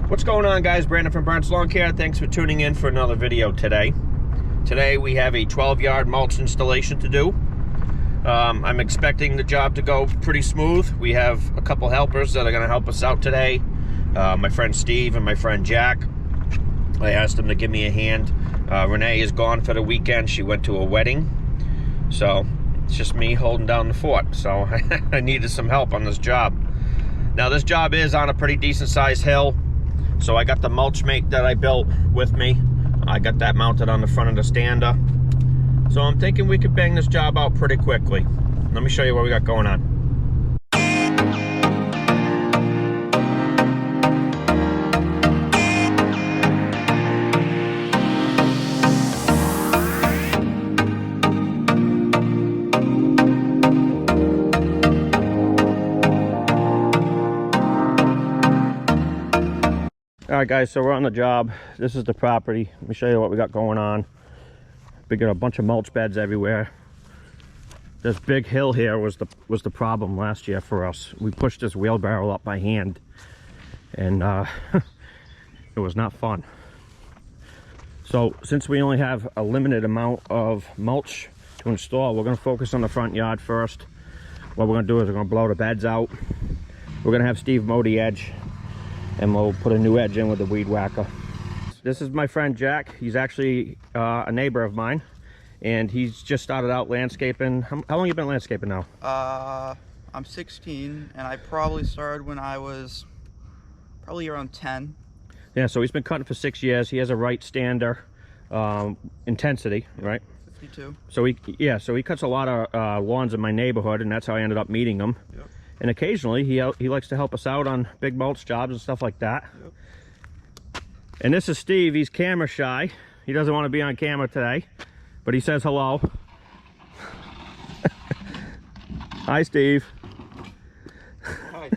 What's going on, guys? Brandon from Burnt's Lawn Care. Thanks for tuning in for another video today. Today we have a 12-yard mulch installation to do. I'm expecting the job to go pretty smooth. We have a couple helpers that are going to help us out today. My friend Steve and my friend Jack. I asked them to give me a hand. Ranae is gone for the weekend. She went to a wedding. So it's just me holding down the fort. So I needed some help on this job. Now this job is on a pretty decent sized hill. So I got the mulch mate that I built with me. I got that mounted on the front of the stander. So I'm thinking we could bang this job out pretty quickly. Let me show you what we got going on. All right, guys, so we're on the job. This is the property. Let me show you what we got going on. We got a bunch of mulch beds everywhere. This big hill here was the problem last year for us. We pushed this wheelbarrow up by hand, and it was not fun. So since we only have a limited amount of mulch to install, we're going to focus on the front yard first. What we're going to do is we're going to blow the beds out. We're going to have Steve mow the edge, and we'll put a new edge in with the weed whacker. This is my friend Jack. He's actually a neighbor of mine, and he's just started out landscaping. How long you been landscaping now? I'm 16, and I probably started when I was probably around 10. Yeah, so he's been cutting for 6 years. He has a right stander intensity, right? 52. So he cuts a lot of lawns in my neighborhood, and that's how I ended up meeting him. Yep. And occasionally he likes to help us out on big mulch jobs and stuff like that. Yep. And this is Steve. He's camera shy. He doesn't want to be on camera today, but he says hello. Hi, Steve. Hi.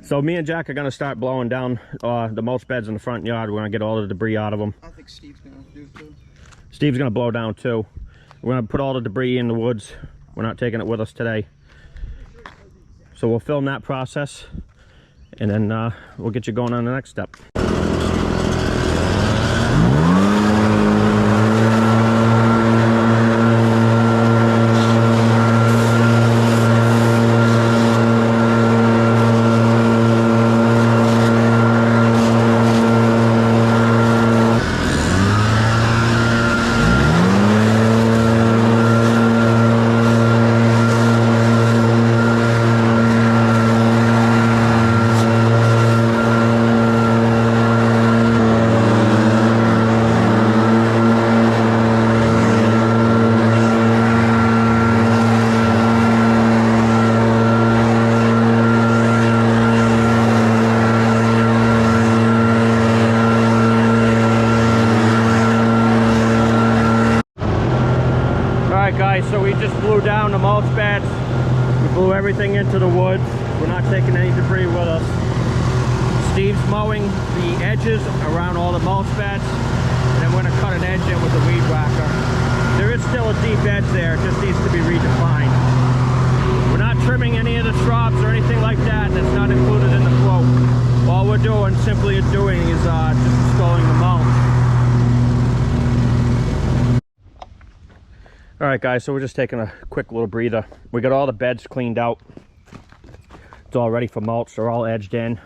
So me and Jack are going to start blowing down the mulch beds in the front yard. We're going to get all the debris out of them. I think Steve's going to do too. Steve's going to blow down too. We're going to put all the debris in the woods. We're not taking it with us today. So we'll film that process, and then we'll get you going on the next step. So we just blew down the mulch beds. We blew everything into the woods. We're not taking any debris with us. Steve's mowing the edges around all the mulch beds, and then we're going to cut an edge in with the weed whacker. There is still a deep edge there. It just needs to be redefined. We're not trimming any of the shrubs or anything like that. That's not included in the quote. All we're doing, simply doing, is just installing the mulch. All right, guys, so we're just taking a quick little breather. We got all the beds cleaned out. It's all ready for mulch. They're all edged in,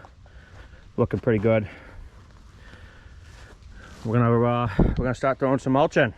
looking pretty good. We're gonna start throwing some mulch in.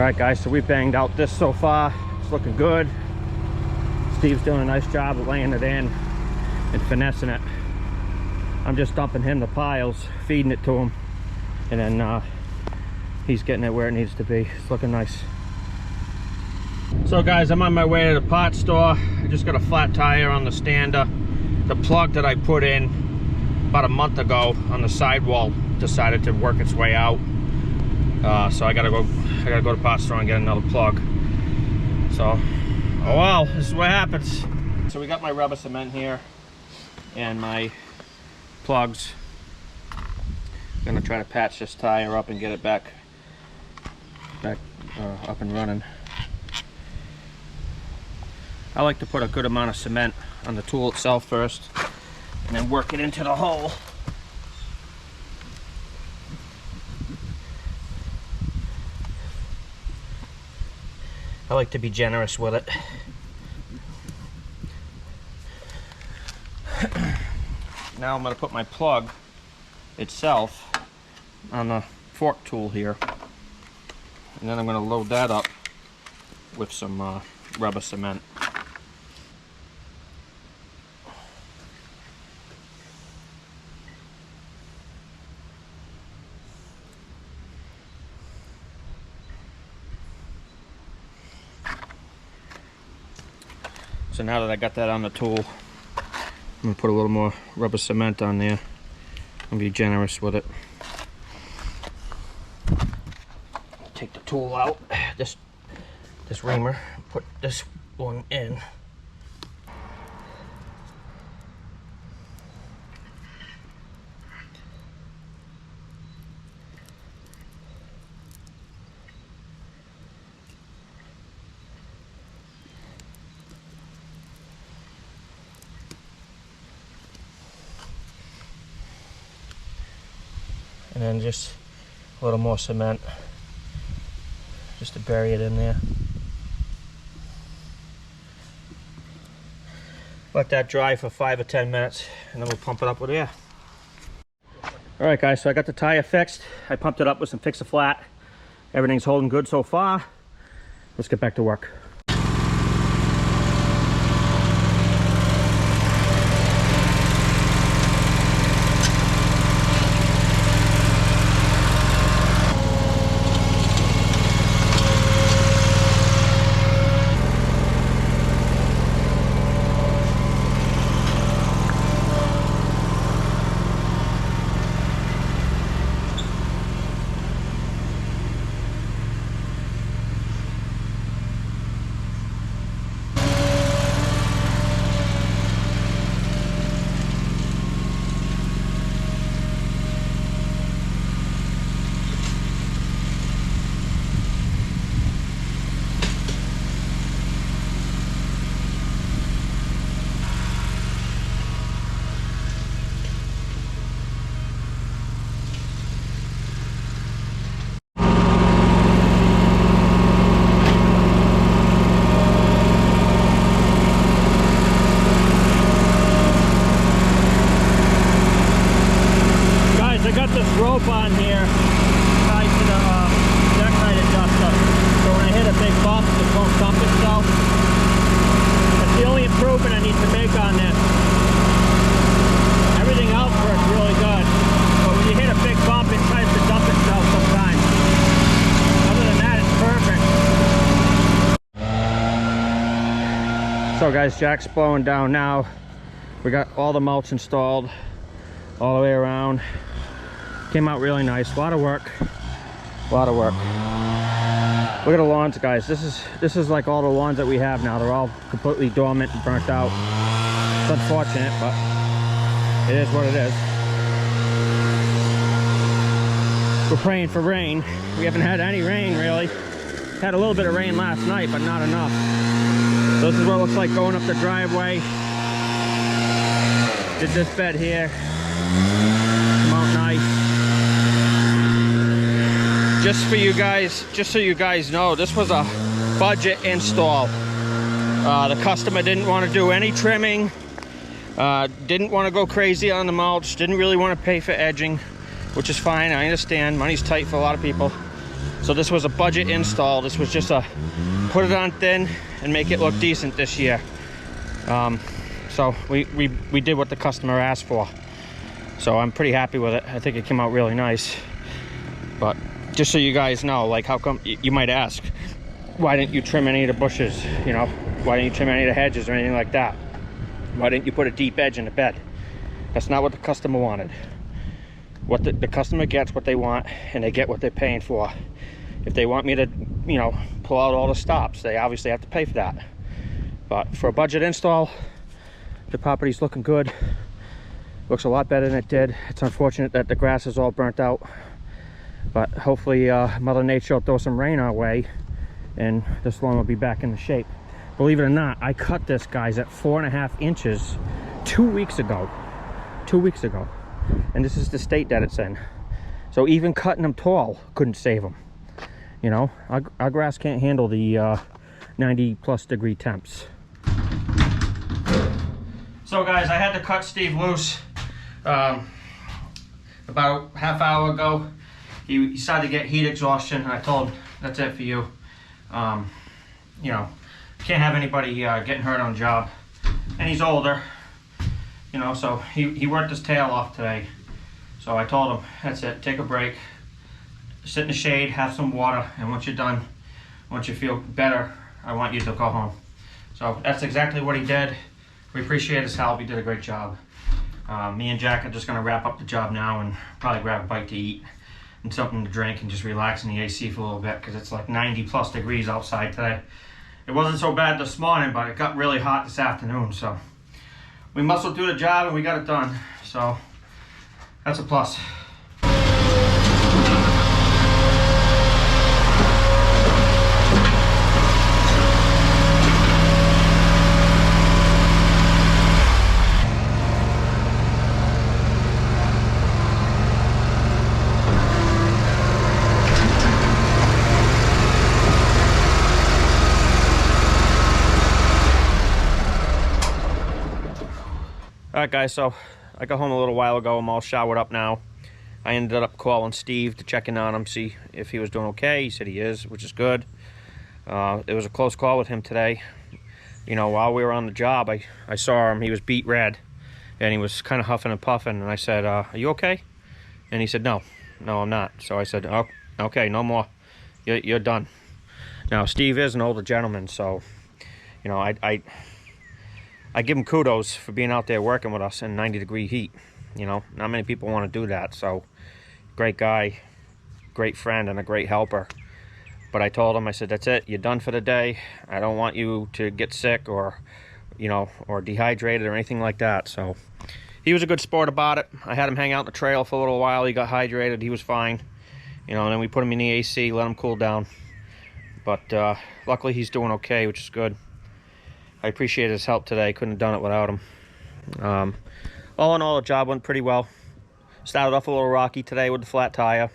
Alright guys, so we banged out this so far. It's looking good. Steve's doing a nice job of laying it in and finessing it. I'm just dumping him the piles, feeding it to him, and then he's getting it where it needs to be. It's looking nice. So guys, I'm on my way to the part store. I just got a flat tire on the stander. The plug that I put in about a month ago on the sidewall decided to work its way out. So I gotta go to the part store and get another plug. So, oh well, this is what happens. So we got my rubber cement here and my plugs. I'm gonna try to patch this tire up and get it back up and running. I like to put a good amount of cement on the tool itself first and then work it into the hole. I like to be generous with it. Now I'm going to put my plug itself on the fork tool here, and then I'm going to load that up with some rubber cement. So now that I got that on the tool, I'm going to put a little more rubber cement on there and be generous with it. Take the tool out, this reamer, put this one in. And then just a little more cement just to bury it in there. Let that dry for 5 or 10 minutes and then we'll pump it up with air. Alright guys, so I got the tire fixed. I pumped it up with some Fix-A-Flat. Everything's holding good so far. Let's get back to work. Rope on here tied to the deck height adjuster, so when I hit a big bump it won't dump itself. That's the only improvement I need to make on this. Everything else works really good, but when you hit a big bump it tries to dump itself sometimes. Other than that it's perfect. So guys, jack's blowing down now. We got all the mulch installed all the way around. Came out really nice. A lot of work. A lot of work. Look at the lawns, guys. This is like all the lawns that we have now. They're all completely dormant and burnt out. It's unfortunate, but it is what it is. We're praying for rain. We haven't had any rain really. Had a little bit of rain last night, but not enough. So this is what it looks like going up the driveway. Did this bed here. Come out nice. Just for you guys, just so you guys know, this was a budget install. The customer didn't want to do any trimming, didn't want to go crazy on the mulch, didn't really want to pay for edging, which is fine. I understand money's tight for a lot of people, So this was a budget install. This was just a put it on thin and make it look decent this year. So we did what the customer asked for. So I'm pretty happy with it. I think it came out really nice. But just so you guys know, like, how come, you might ask, why didn't you trim any of the bushes? You know, why didn't you trim any of the hedges or anything like that? Why didn't you put a deep edge in the bed? That's not what the customer wanted. What the customer gets what they want, and they get what they're paying for. If they want me to, you know, pull out all the stops, they obviously have to pay for that. But for a budget install, the property's looking good. Looks a lot better than it did. It's unfortunate that the grass is all burnt out, but hopefully Mother Nature will throw some rain our way and this lawn will be back into shape. Believe it or not, I cut this, guys, at 4.5 inches 2 weeks ago. 2 weeks ago. And this is the state that it's in. So even cutting them tall couldn't save them. You know, our grass can't handle the 90+ degree temps. So guys, I had to cut Steve loose about half hour ago. He started to get heat exhaustion, and I told him, that's it for you. You know, can't have anybody getting hurt on the job. And he's older, you know, so he worked his tail off today. So I told him, that's it, take a break, sit in the shade, have some water, and once you're done, once you feel better, I want you to go home. So that's exactly what he did. We appreciate his help. He did a great job. Me and Jack are just going to wrap up the job now and probably grab a bite to eat and something to drink and just relax in the AC for a little bit, because it's like 90+ degrees outside today. It wasn't so bad this morning, but it got really hot this afternoon. So we muscled through the job and we got it done. So that's a plus. Alright guys, so I got home a little while ago. I'm all showered up now. I ended up calling Steve to check in on him, see if he was doing okay. He said he is, which is good. It was a close call with him today. You know, while we were on the job, I saw him. He was beet red, and he was kind of huffing and puffing, and I said, are you okay? And he said, no, I'm not. So I said, oh, okay, no more. You're done. Now, Steve is an older gentleman, so, you know, I give him kudos for being out there working with us in 90-degree heat. You know, not many people want to do that. So, great guy, great friend, and a great helper. But I told him, I said, that's it. You're done for the day. I don't want you to get sick or, you know, or dehydrated or anything like that. So, he was a good sport about it. I had him hang out in the trail for a little while. He got hydrated. He was fine. You know, and then we put him in the AC, let him cool down. But luckily, he's doing okay, which is good. I appreciate his help today. Couldn't have done it without him. All in all, the job went pretty well. Started off a little rocky today with the flat tire.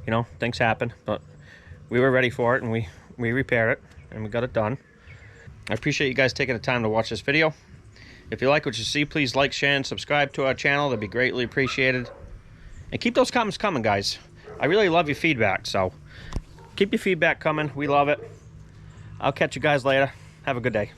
You know, things happen, but we were ready for it, and we repaired it, and we got it done. I appreciate you guys taking the time to watch this video. If you like what you see, please like, share, and subscribe to our channel. That'd be greatly appreciated. And keep those comments coming, guys. I really love your feedback, so keep your feedback coming. We love it. I'll catch you guys later. Have a good day.